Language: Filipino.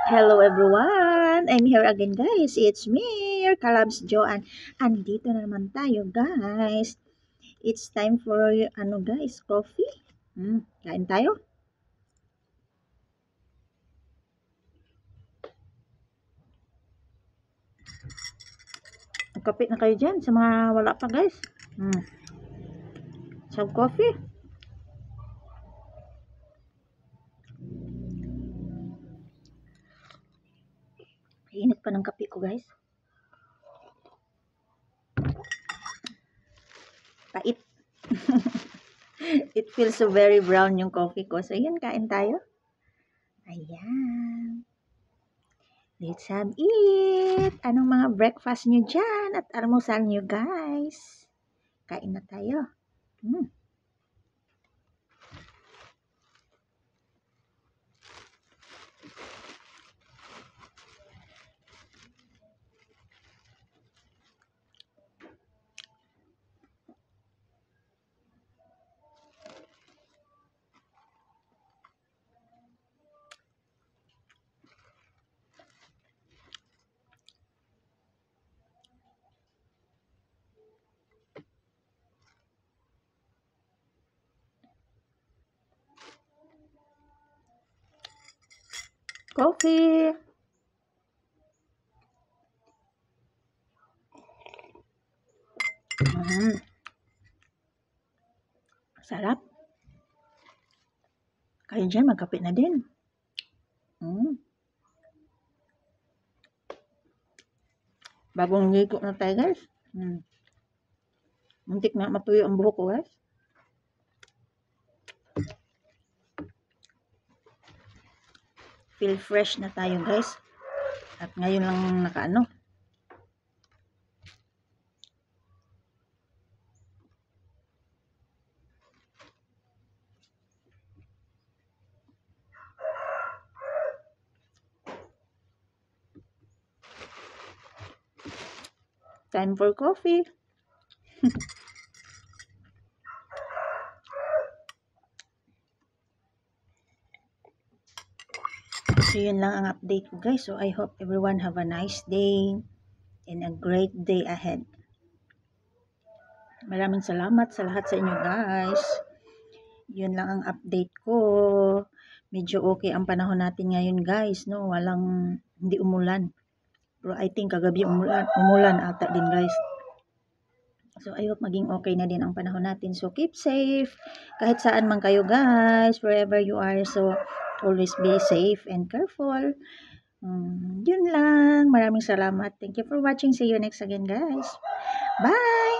Hello everyone! I'm here again guys. It's me, your Kalabs Joanne. Andito na naman tayo guys. It's time for guys, coffee. Kain tayo. Magkape na kayo dyan sa mga wala pa guys. Some coffee. Init pa ng kape ko guys. Pait. It feels so very brown yung coffee ko. So yun, kain tayo. Ayan. Let's have it! Anong mga breakfast nyo dyan at almusal nyo guys? Kain na tayo. Coffee! Sarap. Kayo dyan, magkape na din. Bagong ligo na tayo guys. Muntik na matuyo ang buhok ko guys. Feel fresh na tayo guys. At ngayon lang nakaano. Time for coffee. So yun lang ang update ko guys. So I hope everyone have a nice day and a great day ahead. Maraming salamat sa lahat sa inyo guys. Yun lang ang update ko. Medyo okay ang panahon natin ngayon guys, no? Hindi umulan. Pero I think kagabi umulan ata din guys. So I hope maging okay na din ang panahon natin. So keep safe. Kahit saan man kayo guys, wherever you are. So always be safe and careful. Yun lang. Maraming salamat. Thank you for watching. See you next again guys. Bye!